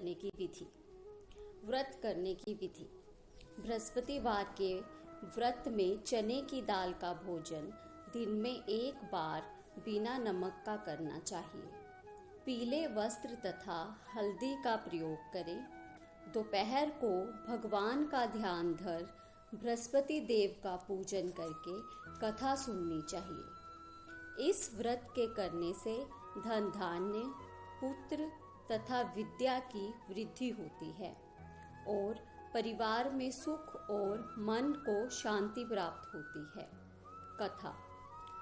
करने की विधि। व्रत करने की विधि। बृहस्पतिवार के व्रत में चने की दाल का भोजन दिन में एक बार बिना नमक का करना चाहिए। पीले वस्त्र तथा हल्दी का प्रयोग करें। दोपहर को भगवान का ध्यान धर बृहस्पति देव का पूजन करके कथा सुननी चाहिए। इस व्रत के करने से धन धान्य, पुत्र तथा विद्या की वृद्धि होती है और परिवार में सुख और मन को शांति प्राप्त होती है। कथा।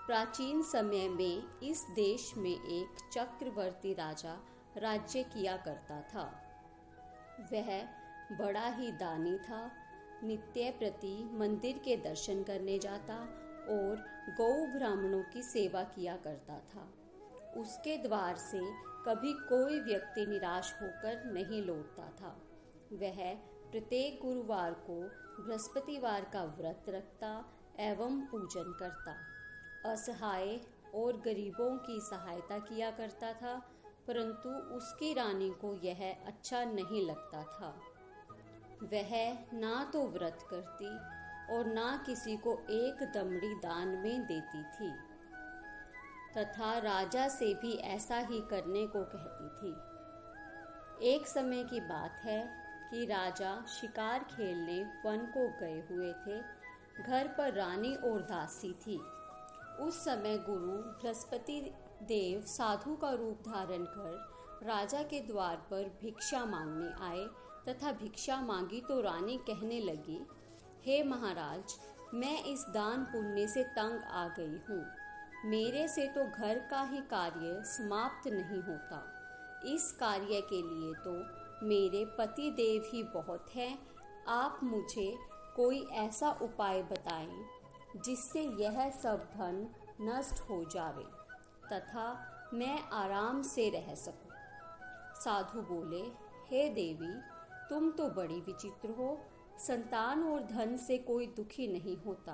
प्राचीन समय में इस देश में एक चक्रवर्ती राजा राज्य किया करता था। वह बड़ा ही दानी था। नित्य प्रति मंदिर के दर्शन करने जाता और गौ ब्राह्मणों की सेवा किया करता था। उसके द्वार से कभी कोई व्यक्ति निराश होकर नहीं लौटता था। वह प्रत्येक गुरुवार को बृहस्पतिवार का व्रत रखता एवं पूजन करता। असहाय और गरीबों की सहायता किया करता था, परंतु उसकी रानी को यह अच्छा नहीं लगता था। वह ना तो व्रत करती और ना किसी को एक दमड़ी दान में देती थी तथा राजा से भी ऐसा ही करने को कहती थी। एक समय की बात है कि राजा शिकार खेलने वन को गए हुए थे। घर पर रानी और दासी थी। उस समय गुरु बृहस्पति देव साधु का रूप धारण कर राजा के द्वार पर भिक्षा मांगने आए तथा भिक्षा मांगी तो रानी कहने लगी, हे महाराज, मैं इस दान पुण्य से तंग आ गई हूँ। मेरे से तो घर का ही कार्य समाप्त नहीं होता। इस कार्य के लिए तो मेरे पति देव ही बहुत हैं। आप मुझे कोई ऐसा उपाय बताएं जिससे यह सब धन नष्ट हो जावे तथा मैं आराम से रह सकूं। साधु बोले, हे देवी, तुम तो बड़ी विचित्र हो। संतान और धन से कोई दुखी नहीं होता।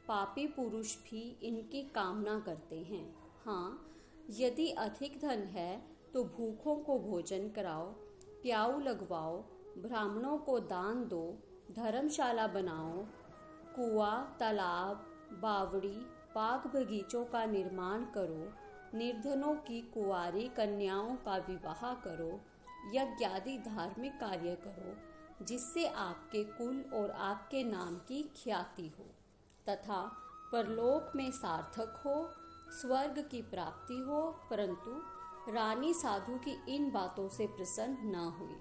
पापी पुरुष भी इनकी कामना करते हैं। हाँ, यदि अधिक धन है तो भूखों को भोजन कराओ, प्याऊ लगवाओ, ब्राह्मणों को दान दो, धर्मशाला बनाओ, कुआं, तालाब, बावड़ी, बाग बगीचों का निर्माण करो, निर्धनों की कुंवारी कन्याओं का विवाह करो, यज्ञ आदि धार्मिक कार्य करो, जिससे आपके कुल और आपके नाम की ख्याति हो तथा परलोक में सार्थक हो, स्वर्ग की प्राप्ति हो। परंतु रानी साधु की इन बातों से प्रसन्न न हुई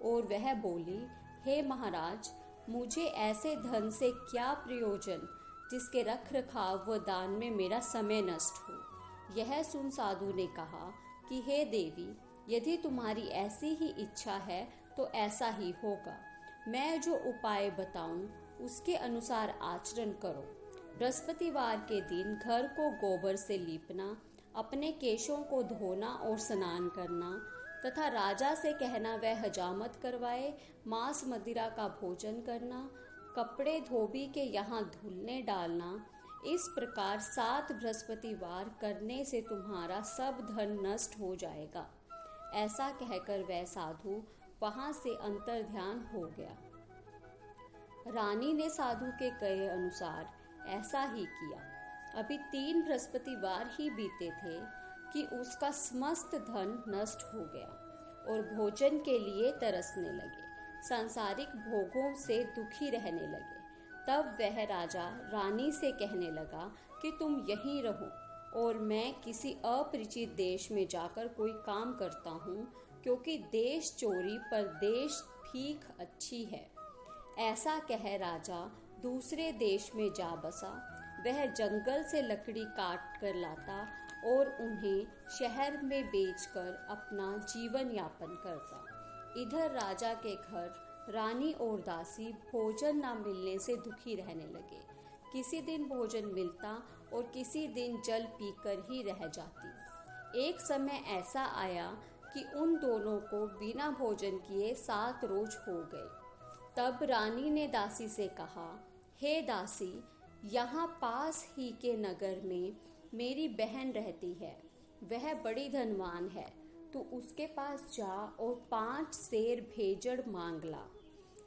और वह बोली, हे महाराज, मुझे ऐसे धन से क्या प्रयोजन जिसके रख रखाव व दान में मेरा समय नष्ट हो। यह सुन साधु ने कहा कि हे देवी, यदि तुम्हारी ऐसी ही इच्छा है तो ऐसा ही होगा। मैं जो उपाय बताऊं उसके अनुसार आचरण करो। बृहस्पतिवार के दिन घर को गोबर से लीपना, अपने केशों को धोना और स्नान करना तथा राजा से कहना वह हजामत करवाए, मांस मदिरा का भोजन करना, कपड़े धोबी के यहाँ धुलने डालना। इस प्रकार 7 बृहस्पतिवार करने से तुम्हारा सब धन नष्ट हो जाएगा। ऐसा कहकर वह साधु वहां से अंतर्ध्यान हो गया। रानी ने साधु के कहे अनुसार ऐसा ही किया। अभी 3 बृहस्पतिवार ही बीते थे कि उसका समस्त धन नष्ट हो गया और भोजन के लिए तरसने लगे, सांसारिक भोगों से दुखी रहने लगे। तब वह राजा रानी से कहने लगा कि तुम यहीं रहो और मैं किसी अपरिचित देश में जाकर कोई काम करता हूँ, क्योंकि देश चोरी पर देश भीख अच्छी है। ऐसा कह राजा दूसरे देश में जा बसा। वह जंगल से लकड़ी काट कर लाता और उन्हें शहर में बेचकर अपना जीवन यापन करता। इधर राजा के घर रानी और दासी भोजन न मिलने से दुखी रहने लगे। किसी दिन भोजन मिलता और किसी दिन जल पीकर ही रह जाती। एक समय ऐसा आया कि उन दोनों को बिना भोजन किए 7 रोज हो गए। तब रानी ने दासी से कहा, हे दासी, यहाँ पास ही के नगर में मेरी बहन रहती है। वह बड़ी धनवान है। तू उसके पास जा और 5 सेर भेजड़ मांग ला,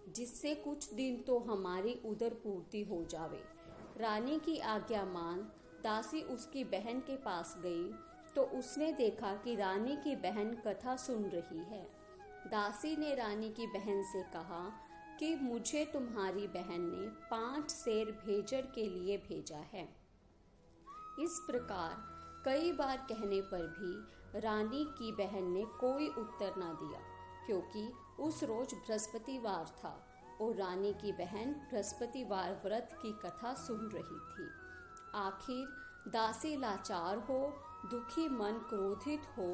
जिससे कुछ दिन तो हमारी उदर पूर्ति हो जावे। रानी की आज्ञा मान दासी उसकी बहन के पास गई तो उसने देखा कि रानी की बहन कथा सुन रही है। दासी ने रानी की बहन से कहा कि मुझे तुम्हारी बहन ने 5 सेर भेजड़ के लिए भेजा है। इस प्रकार कई बार कहने पर भी रानी की बहन ने कोई उत्तर ना दिया, क्योंकि उस रोज बृहस्पतिवार था और रानी की बहन बृहस्पतिवार व्रत की कथा सुन रही थी। आखिर दासी लाचार हो, दुखी मन क्रोधित हो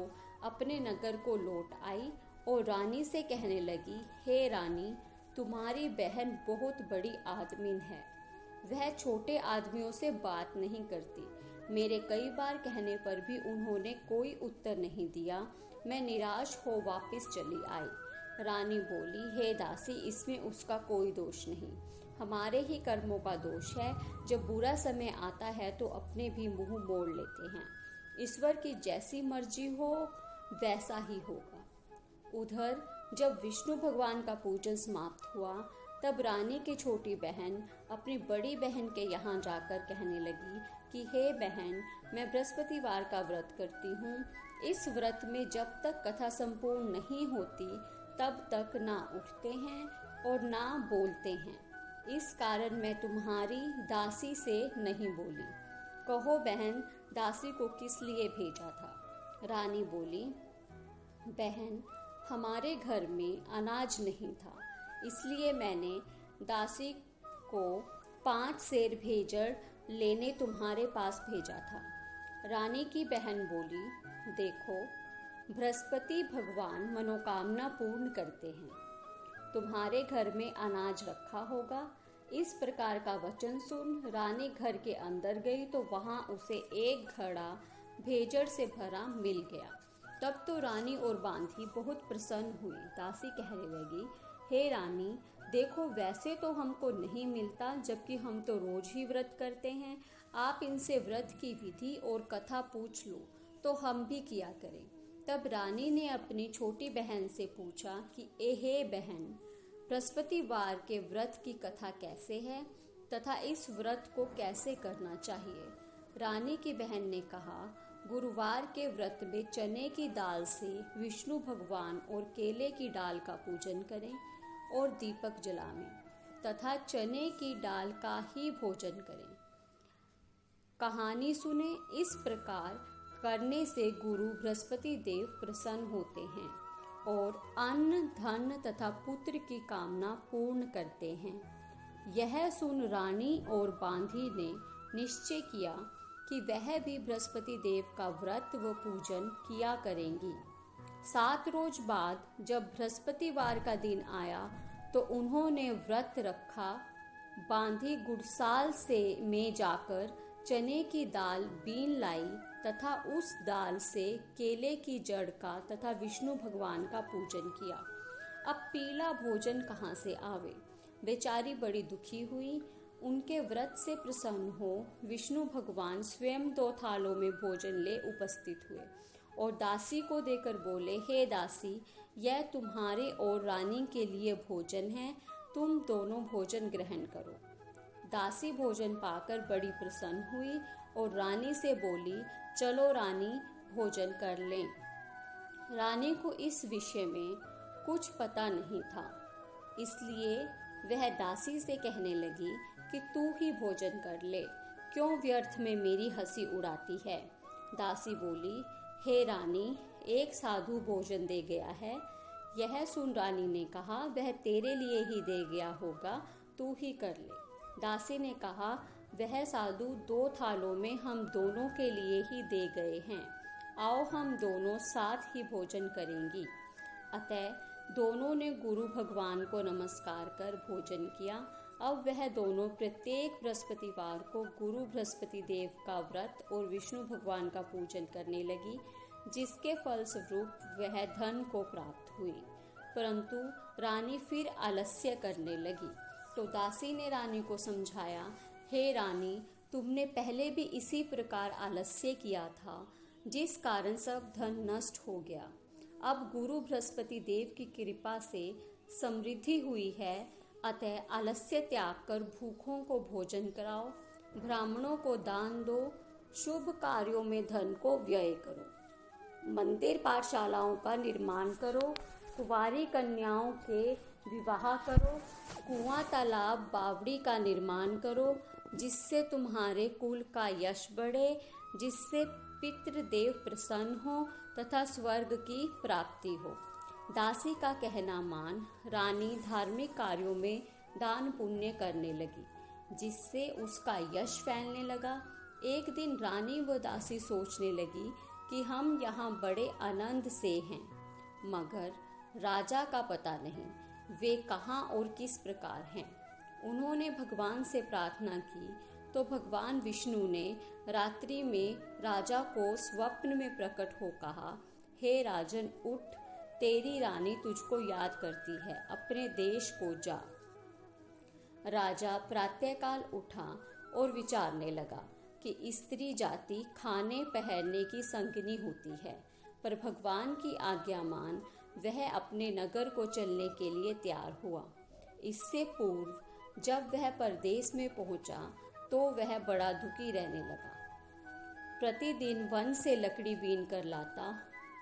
अपने नगर को लौट आई और रानी से कहने लगी, हे रानी, तुम्हारी बहन बहुत बड़ी आदमीन है। वह छोटे आदमियों से बात नहीं करती। मेरे कई बार कहने पर भी उन्होंने कोई उत्तर नहीं दिया। मैं निराश हो वापस चली आई। रानी बोली, हे दासी, इसमें उसका कोई दोष नहीं, हमारे ही कर्मों का दोष है। जब बुरा समय आता है तो अपने भी मुंह मोड़ लेते हैं। ईश्वर की जैसी मर्जी हो वैसा ही होगा। उधर जब विष्णु भगवान का पूजन समाप्त हुआ तब रानी की छोटी बहन अपनी बड़ी बहन के यहाँ जाकर कहने लगी कि हे बहन, मैं बृहस्पतिवार का व्रत करती हूँ। इस व्रत में जब तक कथा संपूर्ण नहीं होती तब तक ना उठते हैं और ना बोलते हैं। इस कारण मैं तुम्हारी दासी से नहीं बोली। कहो बहन, दासी को किस लिए भेजा था? रानी बोली, बहन, हमारे घर में अनाज नहीं था, इसलिए मैंने दासी को 5 सेर भेजड़ लेने तुम्हारे पास भेजा था। रानी की बहन बोली, देखो, बृहस्पति भगवान मनोकामना पूर्ण करते हैं। तुम्हारे घर में अनाज रखा होगा। इस प्रकार का वचन सुन रानी घर के अंदर गई तो वहां उसे एक घड़ा भेजड़ से भरा मिल गया। तब तो रानी और बांधी बहुत प्रसन्न हुई। दासी कहने लगी, हे रानी, देखो, वैसे तो हमको नहीं मिलता, जबकि हम तो रोज ही व्रत करते हैं। आप इनसे व्रत की विधि और कथा पूछ लो तो हम भी किया करें। तब रानी ने अपनी छोटी बहन से पूछा कि हे बहन, बृहस्पतिवार के व्रत की कथा कैसे है तथा इस व्रत को कैसे करना चाहिए? रानी की बहन ने कहा, गुरुवार के व्रत में चने की दाल से विष्णु भगवान और केले की डाल का पूजन करें और दीपक जलाएं तथा चने की डाल का ही भोजन करें। कहानी सुने। इस प्रकार करने से गुरु बृहस्पति देव प्रसन्न होते हैं और अन्न, धन तथा पुत्र की कामना पूर्ण करते हैं। यह सुन रानी और बांधी ने निश्चय किया कि वह भी बृहस्पति देव का व्रत व पूजन किया करेंगी। 7 रोज बाद जब बृहस्पतिवार का दिन आया तो उन्होंने व्रत रखा। बांधी गुड़साल से में जाकर चने की दाल बीन लाई तथा उस दाल से केले की जड़ का तथा विष्णु भगवान का पूजन किया। अब पीला भोजन कहाँ से आवे? बेचारी बड़ी दुखी हुई। उनके व्रत से प्रसन्न हो विष्णु भगवान स्वयं 2 थालों में भोजन ले उपस्थित हुए और दासी को देकर बोले, हे दासी, यह तुम्हारे और रानी के लिए भोजन है, तुम दोनों भोजन ग्रहण करो। दासी भोजन पाकर बड़ी प्रसन्न हुई और रानी से बोली, चलो रानी, भोजन कर लें। रानी को इस विषय में कुछ पता नहीं था, इसलिए वह दासी से कहने लगी कि तू ही भोजन कर ले, क्यों व्यर्थ में मेरी हंसी उड़ाती है? दासी बोली, हे रानी, एक साधु भोजन दे गया है। यह सुन रानी ने कहा, वह तेरे लिए ही दे गया होगा, तू ही कर ले। दासी ने कहा, वह साधु 2 थालों में हम दोनों के लिए ही दे गए हैं, आओ हम दोनों साथ ही भोजन करेंगी। अतः दोनों ने गुरु भगवान को नमस्कार कर भोजन किया। अब वह दोनों प्रत्येक बृहस्पतिवार को गुरु बृहस्पति देव का व्रत और विष्णु भगवान का पूजन करने लगी, जिसके फलस्वरूप वह धन को प्राप्त हुई। परंतु रानी फिर आलस्य करने लगी तो दासी ने रानी को समझाया, हे रानी, तुमने पहले भी इसी प्रकार आलस्य किया था, जिस कारण सब धन नष्ट हो गया। अब गुरु बृहस्पति देव की कृपा से समृद्धि हुई है, अतः आलस्य त्याग कर भूखों को भोजन कराओ, ब्राह्मणों को दान दो, शुभ कार्यों में धन को व्यय करो, मंदिर पाठशालाओं का निर्माण करो, कुंवारी कन्याओं के विवाह करो, कुआं तालाब बावड़ी का निर्माण करो, जिससे तुम्हारे कुल का यश बढ़े, जिससे पितृदेव प्रसन्न हो तथा स्वर्ग की प्राप्ति हो। दासी का कहना मान रानी धार्मिक कार्यों में दान पुण्य करने लगी, जिससे उसका यश फैलने लगा। एक दिन रानी व दासी सोचने लगी कि हम यहाँ बड़े आनंद से हैं, मगर राजा का पता नहीं वे कहाँ और किस प्रकार हैं। उन्होंने भगवान से प्रार्थना की तो भगवान विष्णु ने रात्रि में राजा को स्वप्न में प्रकट हो कहा, हे राजन उठ, तेरी रानी तुझको याद करती है, अपने देश को जा। राजा प्रातःकाल उठा और विचारने लगा कि स्त्री जाति खाने पहनने की संगिनी होती है, पर भगवान की आज्ञा मान वह अपने नगर को चलने के लिए तैयार हुआ। इससे पूर्व जब वह परदेश में पहुंचा तो वह बड़ा दुखी रहने लगा। प्रतिदिन वन से लकड़ी बीन कर लाता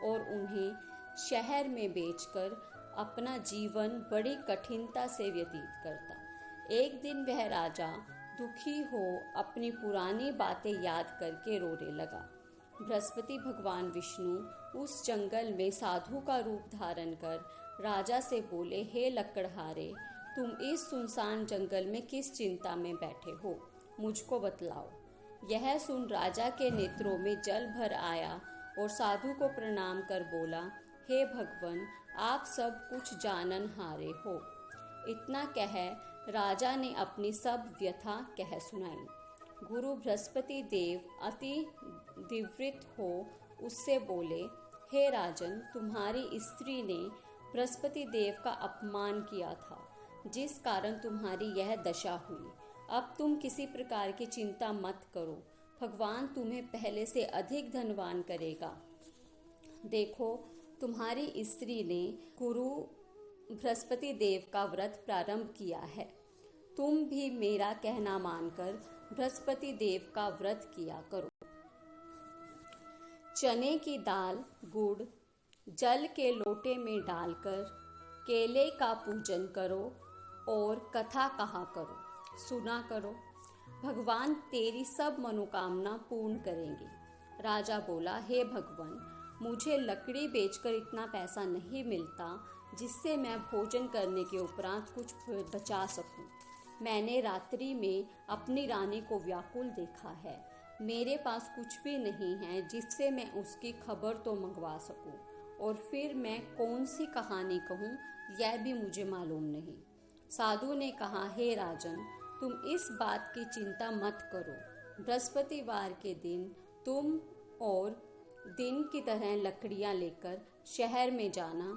और उन्हें शहर में बेचकर अपना जीवन बड़ी कठिनता से व्यतीत करता। एक दिन वह राजा दुखी हो अपनी पुरानी बातें याद करके रोने लगा। बृहस्पति भगवान विष्णु उस जंगल में साधु का रूप धारण कर राजा से बोले, हे लकड़हारे, तुम इस सुनसान जंगल में किस चिंता में बैठे हो, मुझको बतलाओ। यह सुन राजा के नेत्रों में जल भर आया और साधु को प्रणाम कर बोला, हे भगवान, आप सब कुछ जानन हारे हो। इतना कह राजा ने अपनी सब व्यथा कह सुनाई। गुरु बृहस्पति देव अति दिव्यत हो उससे बोले, हे राजन, तुम्हारी स्त्री ने बृहस्पति देव का अपमान किया था, जिस कारण तुम्हारी यह दशा हुई। अब तुम किसी प्रकार की चिंता मत करो, भगवान तुम्हें पहले से अधिक धनवान करेगा। देखो, तुम्हारी स्त्री ने गुरु बृहस्पति देव का व्रत प्रारंभ किया है। तुम भी मेरा कहना मानकर बृहस्पति देव का व्रत किया करो। चने की दाल, गुड़, जल के लोटे में डालकर केले का पूजन करो और कथा कहा करो, सुना करो। भगवान तेरी सब मनोकामना पूर्ण करेंगे। राजा बोला, हे भगवान, मुझे लकड़ी बेचकर इतना पैसा नहीं मिलता जिससे मैं भोजन करने के उपरांत कुछ बचा सकूं। मैंने रात्रि में अपनी रानी को व्याकुल देखा है। मेरे पास कुछ भी नहीं है जिससे मैं उसकी खबर तो मंगवा सकूं, और फिर मैं कौन सी कहानी कहूं यह भी मुझे मालूम नहीं। साधु ने कहा, हे राजन, तुम इस बात की चिंता मत करो। बृहस्पतिवार के दिन तुम और दिन की तरह लकड़ियां लेकर शहर में जाना।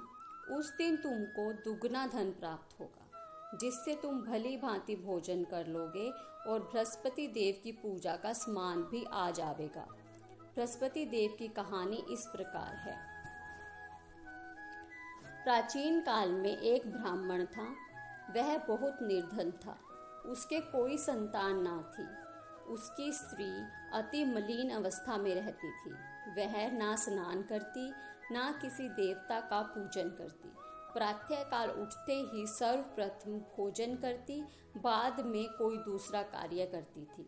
उस दिन तुमको दुगना धन प्राप्त होगा, जिससे तुम भली भांति भोजन कर लोगे और बृहस्पति देव की पूजा का स्मान भी आ जाएगा। बृहस्पति देव की कहानी इस प्रकार है। प्राचीन काल में एक ब्राह्मण था। वह बहुत निर्धन था। उसके कोई संतान ना थी। उसकी स्त्री अति मलिन अवस्था में रहती थी। वह ना स्नान करती, ना किसी देवता का पूजन करती। प्रातःकाल उठते ही सर्वप्रथम भोजन करती, बाद में कोई दूसरा कार्य करती थी।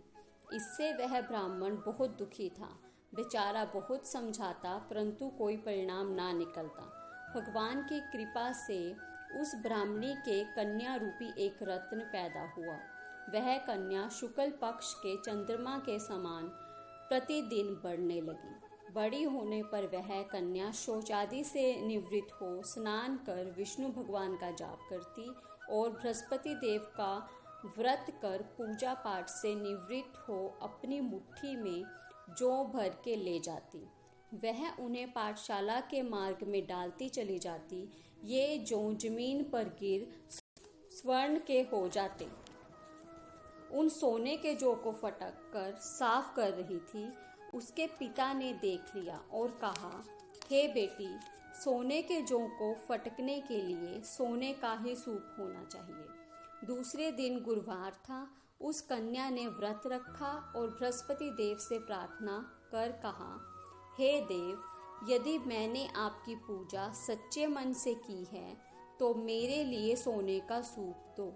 इससे वह ब्राह्मण बहुत दुखी था। बेचारा बहुत समझाता, परंतु कोई परिणाम ना निकलता। भगवान की कृपा से उस ब्राह्मणी के कन्या रूपी एक रत्न पैदा हुआ। वह कन्या शुक्ल पक्ष के चंद्रमा के समान प्रतिदिन बढ़ने लगी। बड़ी होने पर वह कन्या शौचादि से निवृत्त हो स्नान कर विष्णु भगवान का जाप करती और बृहस्पति देव का व्रत कर पूजा पाठ से निवृत्त हो अपनी मुट्ठी में जौ भर के ले जाती। वह उन्हें पाठशाला के मार्ग में डालती चली जाती। ये जौ जमीन पर गिर स्वर्ण के हो जाते। उन सोने के जौ को फटक कर साफ कर रही थी। उसके पिता ने देख लिया और कहा, हे बेटी, सोने के जौ को फटकने के लिए सोने का ही सूप होना चाहिए। दूसरे दिन गुरुवार था। उस कन्या ने व्रत रखा और बृहस्पति देव से प्रार्थना कर कहा, हे देव, यदि मैंने आपकी पूजा सच्चे मन से की है तो मेरे लिए सोने का सूप दो।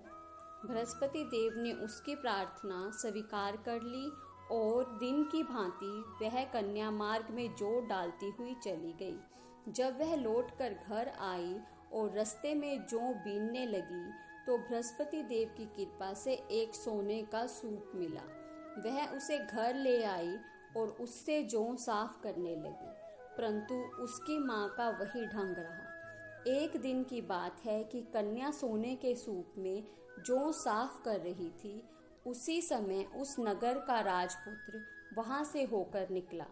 बृहस्पति देव ने उसकी प्रार्थना स्वीकार कर ली और दिन की भांति वह कन्या मार्ग में जोत डालती हुई चली गई। जब वह लौटकर घर आई और रास्ते में जौ बीनने लगी तो बृहस्पति देव की कृपा से एक सोने का सूप मिला। वह उसे घर ले आई और उससे जौ साफ करने लगी, परंतु उसकी माँ का वही ढंग रहा। एक दिन की बात है कि कन्या सोने के सूप में जौ साफ कर रही थी। उसी समय उस नगर का राजपुत्र वहां से होकर निकला।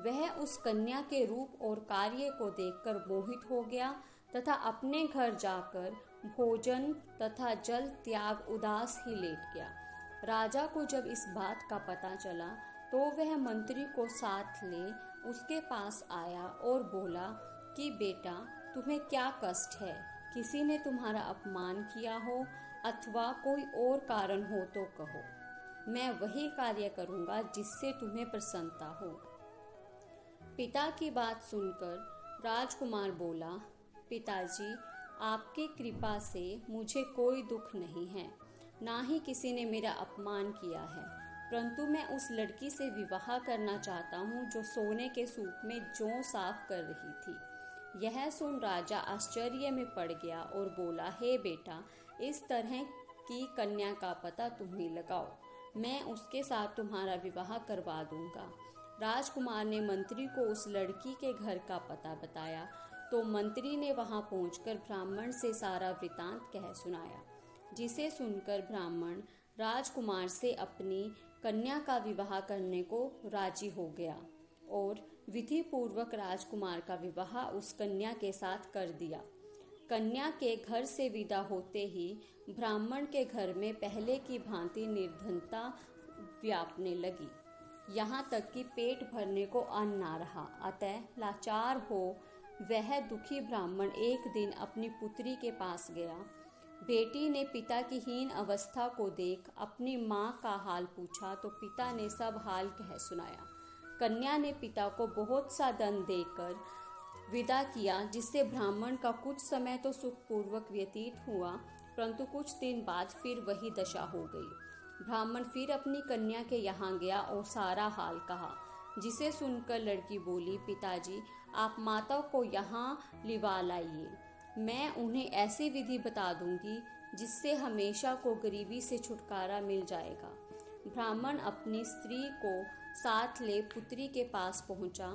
वह उस कन्या के रूप और कार्य को देखकर मोहित हो गया तथा अपने घर जाकर भोजन तथा जल त्याग उदास ही लेट गया। राजा को जब इस बात का पता चला तो वह मंत्री को साथ ले उसके पास आया और बोला कि बेटा, तुम्हें क्या कष्ट है? किसी ने तुम्हारा अपमान किया हो अथवा कोई और कारण हो तो कहो, मैं वही कार्य करूँगा जिससे तुम्हें प्रसन्नता हो। पिता की बात सुनकर राजकुमार बोला, पिताजी, आपकी कृपा से मुझे कोई दुख नहीं है, ना ही किसी ने मेरा अपमान किया है, परंतु मैं उस लड़की से विवाह करना चाहता हूँ जो सोने के सूप में जौ साफ कर रही थी। यह सुन राजा आश्चर्य में पड़ गया और बोला, हे बेटा, इस तरह की कन्या का पता तुम ही लगाओ, मैं उसके साथ तुम्हारा विवाह करवा दूंगा। राजकुमार ने मंत्री को उस लड़की के घर का पता बताया तो मंत्री ने वहां पहुंचकर ब्राह्मण से सारा वृतांत कह सुनाया, जिसे सुनकर ब्राह्मण राजकुमार से अपनी कन्या का विवाह करने को राजी हो गया और विधि पूर्वक राजकुमार का विवाह उस कन्या के साथ कर दिया। कन्या के घर से विदा होते ही ब्राह्मण के घर में पहले की भांति निर्धनता व्यापने लगी, यहाँ तक कि पेट भरने को अन्न ना रहा। अतः लाचार हो वह दुखी ब्राह्मण एक दिन अपनी पुत्री के पास गया। बेटी ने पिता की हीन अवस्था को देख अपनी माँ का हाल पूछा तो पिता ने सब हाल कह सुनाया। कन्या ने पिता को बहुत सा धन देकर विदा किया, जिससे ब्राह्मण का कुछ समय तो सुखपूर्वक व्यतीत हुआ, परंतु कुछ दिन बाद फिर वही दशा हो गई। ब्राह्मण फिर अपनी कन्या के यहाँ गया और सारा हाल कहा, जिसे सुनकर लड़की बोली, पिताजी, आप माता को यहाँ लिवा लाइए, मैं उन्हें ऐसी विधि बता दूंगी जिससे हमेशा को गरीबी से छुटकारा मिल जाएगा। ब्राह्मण अपनी स्त्री को साथ ले पुत्री के पास पहुंचा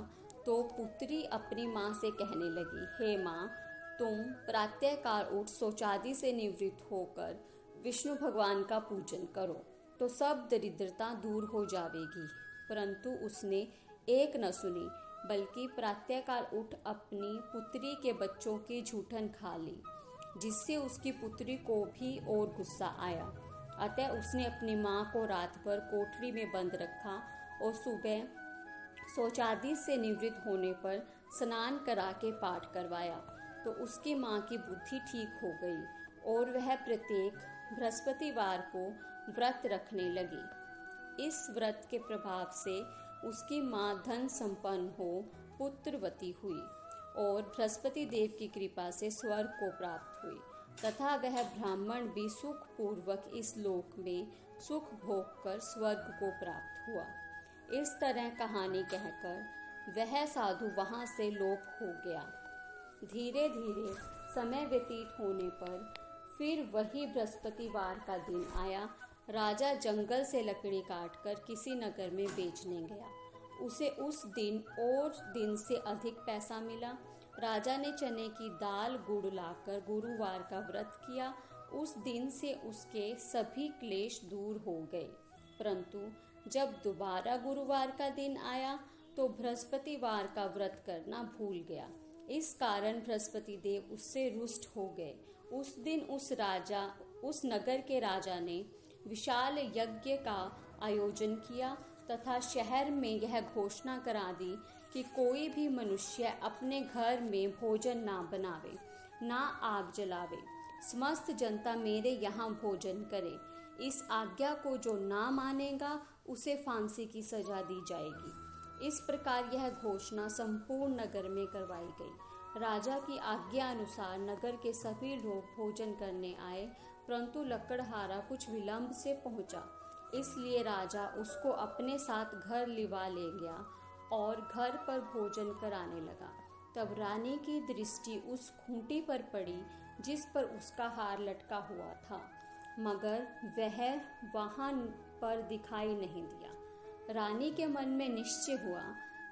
तो पुत्री अपनी माँ से कहने लगी, हे माँ, तुम प्रातःकाल उठ शौचादि से निवृत्त होकर विष्णु भगवान का पूजन करो तो सब दरिद्रता दूर हो जाएगी। परंतु उसने एक न सुनी, बल्कि प्रातःकाल उठ अपनी पुत्री के बच्चों की जूठन खा ली, जिससे उसकी पुत्री को भी और गुस्सा आया। अतः उसने अपनी माँ को रात भर कोठरी में बंद रखा और सुबह शौचादि से निवृत्त होने पर स्नान करा के पाठ करवाया तो उसकी माँ की बुद्धि ठीक हो गई और वह प्रत्येक बृहस्पतिवार को व्रत रखने लगी। इस व्रत के प्रभाव से उसकी माँ धन संपन्न हो पुत्रवती हुई और बृहस्पति देव की कृपा से स्वर्ग को प्राप्त हुई तथा वह ब्राह्मण भी सुख पूर्वक इस लोक में सुख भोग कर स्वर्ग को प्राप्त हुआ। इस तरह कहानी कहकर वह साधु वहां से लोप हो गया। धीरे धीरे समय व्यतीत होने पर फिर वही बृहस्पतिवार का दिन आया। राजा जंगल से लकड़ी काटकर किसी नगर में बेचने गया। उसे उस दिन और दिन से अधिक पैसा मिला। राजा ने चने की दाल गुड़ लाकर गुरुवार का व्रत किया। उस दिन से उसके सभी क्लेश दूर हो गए। परंतु जब दोबारा गुरुवार का दिन आया तो बृहस्पतिवार का व्रत करना भूल गया। इस कारण बृहस्पति देव उससे रुष्ट हो गए। उस दिन उस नगर के राजा ने विशाल यज्ञ का आयोजन किया तथा शहर में यह घोषणा करा दी कि कोई भी मनुष्य अपने घर में भोजन ना बनावे, ना आग जलावे। समस्त जनता मेरे यहाँ भोजन करे। इस आज्ञा को जो ना मानेगा उसे फांसी की सजा दी जाएगी। इस प्रकार यह घोषणा संपूर्ण नगर में करवाई गई। राजा की आज्ञा अनुसार नगर के सभी लोग भोजन करने आए, परंतु लकड़हारा कुछ विलंब से पहुंचा, इसलिए राजा उसको अपने साथ घर लिवा ले गया और घर पर भोजन कराने लगा। तब रानी की दृष्टि उस खूंटी पर पड़ी जिस पर उसका हार लटका हुआ था, मगर वह वहां पर दिखाई नहीं दिया। रानी के मन में निश्चय हुआ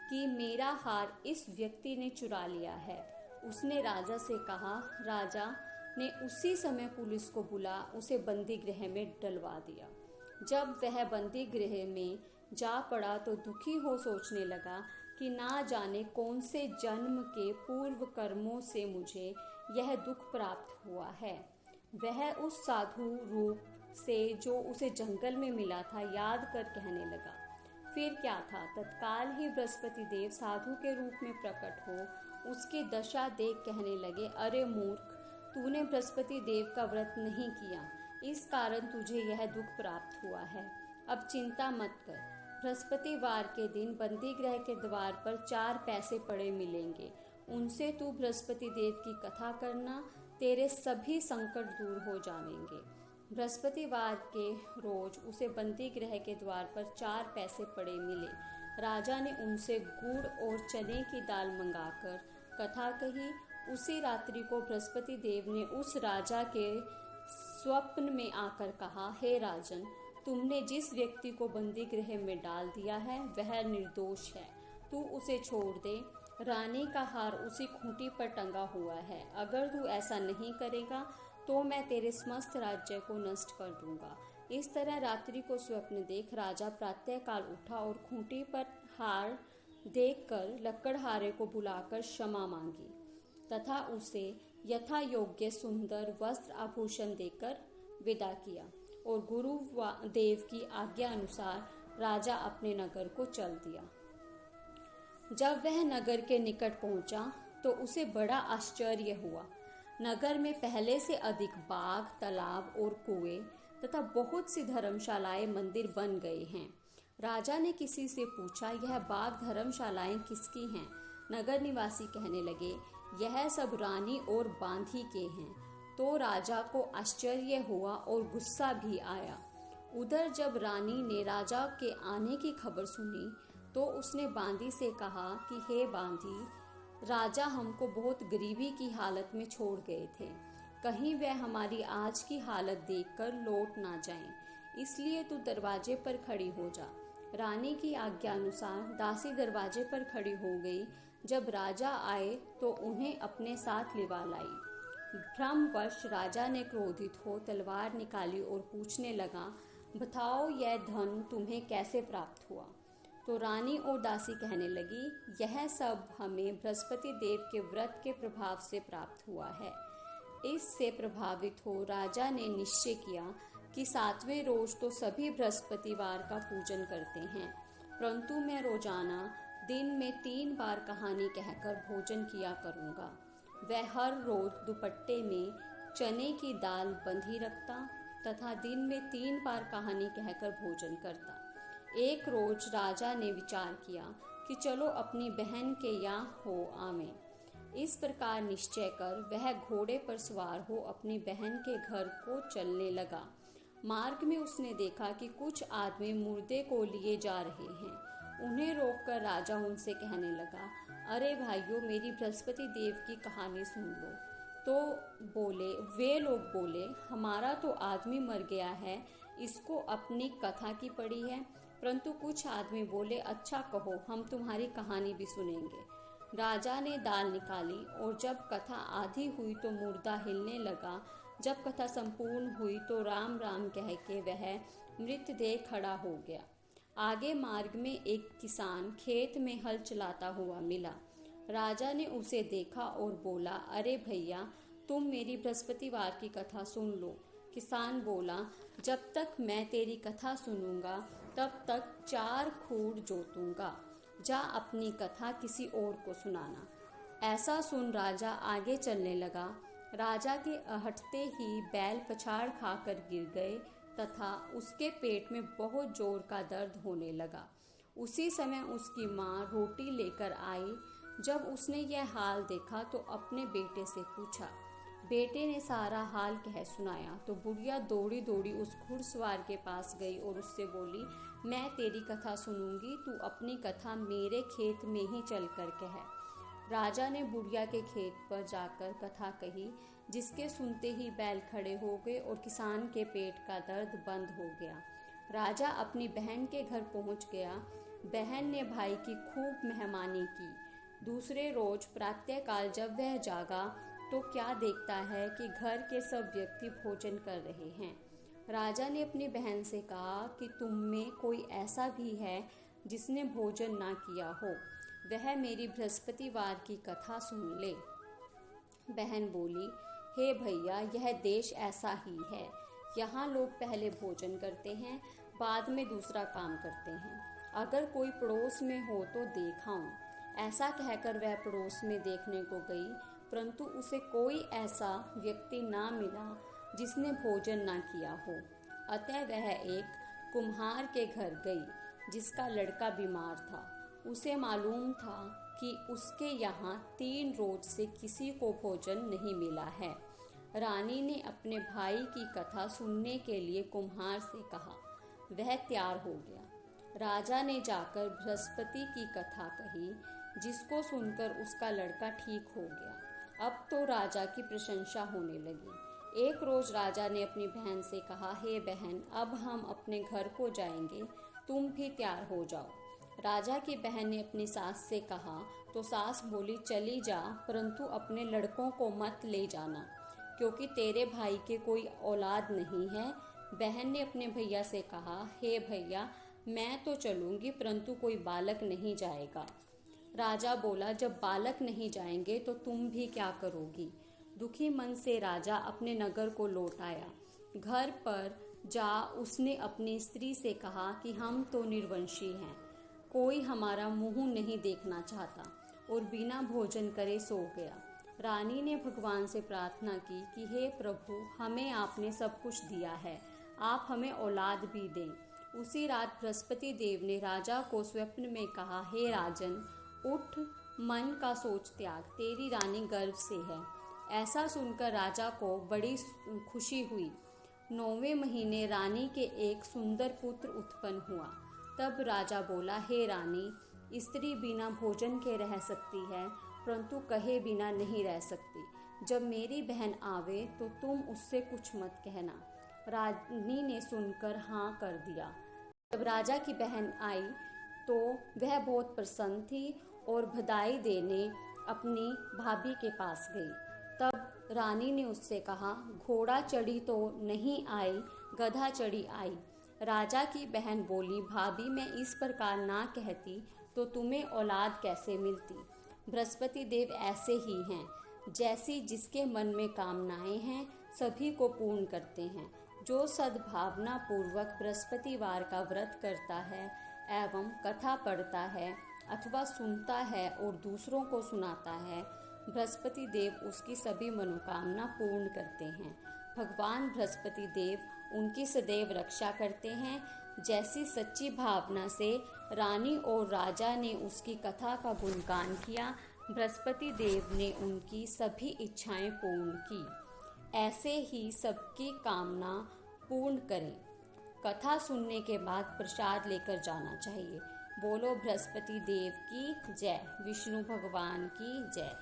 कि मेरा हार इस व्यक्ति ने चुरा लिया है। उसने राजा से कहा। राजा ने उसी समय पुलिस को बुला उसे बंदी गृह में डलवा दिया। जब वह बंदी गृह में जा पड़ा तो दुखी हो सोचने लगा कि ना जाने कौन से जन्म के पूर्व कर्मों से मुझे यह दुख प्राप्त हुआ है। वह उस साधु रूप से जो उसे जंगल में मिला था याद कर कहने लगा। फिर क्या था, तत्काल ही बृहस्पति देव साधु के रूप में प्रकट हो उसकी दशा देख कहने लगे, अरे मूर्ख, तूने बृहस्पति देव का व्रत नहीं किया, इस कारण तुझे यह दुख प्राप्त हुआ है। अब चिंता मत कर। बृहस्पतिवार के दिन बंदी गृह के द्वार पर 4 पैसे पड़े मिलेंगे, उनसे तू बृहस्पति देव की कथा करना, तेरे सभी संकट दूर हो जाएंगे। बृहस्पतिवार के रोज उसे बंदी गृह के द्वार पर 4 पैसे पड़े मिले। राजा ने उनसे गुड़ और चने की दाल मंगाकर कथा कही। उसी रात्रि को बृहस्पति देव ने उस राजा के स्वप्न में आकर कहा, हे राजन, तुमने जिस व्यक्ति को बंदी गृह में डाल दिया है वह निर्दोष है, तू उसे छोड़ दे। रानी का हार उसी खूंटी पर टंगा हुआ है। अगर तू ऐसा नहीं करेगा तो मैं तेरे समस्त राज्य को नष्ट कर दूंगा। इस तरह रात्रि को स्वप्न देख राजा प्रातःकाल उठा और खूंटी पर हार देखकर लकड़हारे को बुलाकर क्षमा मांगी तथा उसे यथा योग्य सुंदर वस्त्र आभूषण देकर विदा किया और गुरु देव की आज्ञा अनुसार राजा अपने नगर को चल दिया। जब वह नगर के निकट पहुंचा तो उसे बड़ा आश्चर्य हुआ। नगर में पहले से अधिक बाग, तालाब और कुएं तथा बहुत सी धर्मशालाएं, मंदिर बन गए हैं। राजा ने किसी से पूछा, यह बाग धर्मशालाएं किसकी हैं? नगर निवासी कहने लगे, यह सब रानी और बांधी के हैं। तो राजा को आश्चर्य हुआ और गुस्सा भी आया। उधर जब रानी ने राजा के आने की खबर सुनी तो उसने बांदी से कहा कि हे बांदी, राजा हमको बहुत गरीबी की हालत में छोड़ गए थे, कहीं वह हमारी आज की हालत देखकर लौट ना जाएं, इसलिए तू दरवाजे पर खड़ी हो जा। रानी की आज्ञा अनुसार दासी दरवाजे पर खड़ी हो गई। जब राजा आए तो उन्हें अपने साथ लिवा लाई। भ्रमवश राजा ने क्रोधित हो तलवार निकाली और पूछने लगा, बताओ यह धन तुम्हें कैसे प्राप्त हुआ? तो रानी और दासी कहने लगी, यह सब हमें बृहस्पति देव के व्रत के प्रभाव से प्राप्त हुआ है। इससे प्रभावित हो राजा ने निश्चय किया कि 7वें रोज तो सभी बृहस्पतिवार का पूजन करते हैं, परंतु मैं रोजाना दिन में 3 बार कहानी कहकर भोजन किया करूँगा। वह हर रोज दुपट्टे में चने की दाल बंधी रखता तथा दिन में 3 बार कहानी कहकर भोजन करता। एक रोज राजा ने विचार किया कि चलो अपनी बहन के यहाँ हो आवें। इस प्रकार निश्चय कर वह घोड़े पर सवार हो अपनी बहन के घर को चलने लगा। मार्ग में उसने देखा कि कुछ आदमी मुर्दे को लिए जा रहे हैं। उन्हें रोककर राजा उनसे कहने लगा, अरे भाइयों, मेरी बृहस्पति देव की कहानी सुन लो। तो वे लोग बोले, हमारा तो आदमी मर गया है, इसको अपनी कथा की पड़ी है। परंतु कुछ आदमी बोले, अच्छा कहो, हम तुम्हारी कहानी भी सुनेंगे। राजा ने दाल निकाली और जब कथा आधी हुई तो मुर्दा हिलने लगा। जब कथा संपूर्ण हुई तो राम राम कह के वह मृतदेह खड़ा हो गया। आगे मार्ग में एक किसान खेत में हल चलाता हुआ मिला। राजा ने उसे देखा और बोला, अरे भैया, तुम मेरी बृहस्पतिवार की कथा सुन लो। किसान बोला, जब तक मैं तेरी कथा सुनूंगा तब तक 4 खूर जोतूंगा। जा अपनी कथा किसी और को सुनाना। ऐसा सुन राजा आगे चलने लगा। राजा के अहटते ही बैल पछाड़ खाकर गिर गए तथा उसके पेट में बहुत जोर का दर्द होने लगा। उसी समय उसकी माँ रोटी लेकर आई। जब उसने यह हाल देखा तो अपने बेटे से पूछा। बेटे ने सारा हाल कह सुनाया तो बुढ़िया दौड़ी दौड़ी उस घुड़सवार के पास गई और उससे बोली, मैं तेरी कथा सुनूंगी, तू अपनी कथा मेरे खेत में ही चल कर कह। राजा ने बुढ़िया के खेत पर जाकर कथा कही, जिसके सुनते ही बैल खड़े हो गए और किसान के पेट का दर्द बंद हो गया। राजा अपनी बहन के घर पहुंच गया। बहन ने भाई की खूब मेहमानी की। दूसरे रोज प्रातःकाल जब वह जागा तो क्या देखता है कि घर के सब व्यक्ति भोजन कर रहे हैं। राजा ने अपनी बहन से कहा कि तुम में कोई ऐसा भी है जिसने भोजन ना किया हो, वह मेरी बृहस्पतिवार की कथा सुन ले। बहन बोली, हे भैया, यह देश ऐसा ही है। यहाँ लोग पहले भोजन करते हैं, बाद में दूसरा काम करते हैं। अगर कोई पड़ोस में हो तो देखाऊं। ऐसा कहकर वह पड़ोस में देखने को गई, परंतु उसे कोई ऐसा व्यक्ति ना मिला जिसने भोजन ना किया हो। अतः वह एक कुम्हार के घर गई जिसका लड़का बीमार था। उसे मालूम था कि उसके यहाँ 3 रोज से किसी को भोजन नहीं मिला है। रानी ने अपने भाई की कथा सुनने के लिए कुम्हार से कहा। वह तैयार हो गया। राजा ने जाकर बृहस्पति की कथा कही, जिसको सुनकर उसका लड़का ठीक हो गया। अब तो राजा की प्रशंसा होने लगी। एक रोज राजा ने अपनी बहन से कहा, हे बहन, अब हम अपने घर को जाएंगे, तुम भी तैयार हो जाओ। राजा की बहन ने अपनी सास से कहा तो सास बोली, चली जा, परंतु अपने लड़कों को मत ले जाना, क्योंकि तेरे भाई के कोई औलाद नहीं है। बहन ने अपने भैया से कहा, हे भैया, मैं तो चलूंगी, परंतु कोई बालक नहीं जाएगा। राजा बोला, जब बालक नहीं जाएंगे तो तुम भी क्या करोगी। दुखी मन से राजा अपने नगर को लौट आया। घर पर जा उसने अपनी स्त्री से कहा कि हम तो निर्वंशी हैं, कोई हमारा मुंह नहीं देखना चाहता, और बिना भोजन करे सो गया। रानी ने भगवान से प्रार्थना की कि हे प्रभु, हमें आपने सब कुछ दिया है, आप हमें औलाद भी दें। उसी रात बृहस्पति देव ने राजा को स्वप्न में कहा, हे राजन, उठ, मन का सोच त्याग, तेरी रानी गर्भ से है। ऐसा सुनकर राजा को बड़ी खुशी हुई। 9वें महीने रानी के एक सुंदर पुत्र उत्पन्न हुआ। तब राजा बोला, हे रानी, स्त्री बिना भोजन के रह सकती है, परंतु कहे बिना नहीं रह सकती। जब मेरी बहन आवे तो तुम उससे कुछ मत कहना। रानी ने सुनकर हाँ कर दिया। जब राजा की बहन आई तो वह बहुत प्रसन्न थी और बधाई देने अपनी भाभी के पास गई। तब रानी ने उससे कहा, घोड़ा चढ़ी तो नहीं आई, गधा चढ़ी आई। राजा की बहन बोली, भाभी, मैं इस प्रकार ना कहती तो तुम्हें औलाद कैसे मिलती। बृहस्पति देव ऐसे ही हैं, जैसी जिसके मन में कामनाएं हैं सभी को पूर्ण करते हैं। जो सद्भावना पूर्वक बृहस्पतिवार का व्रत करता है एवं कथा पढ़ता है अथवा सुनता है और दूसरों को सुनाता है, बृहस्पति देव उसकी सभी मनोकामना पूर्ण करते हैं। भगवान बृहस्पति देव उनकी सदैव रक्षा करते हैं। जैसी सच्ची भावना से रानी और राजा ने उसकी कथा का गुणगान किया, बृहस्पति देव ने उनकी सभी इच्छाएं पूर्ण की। ऐसे ही सबकी कामना पूर्ण करें। कथा सुनने के बाद प्रसाद लेकर जाना चाहिए। बोलो बृहस्पति देव की जय, विष्णु भगवान की जय।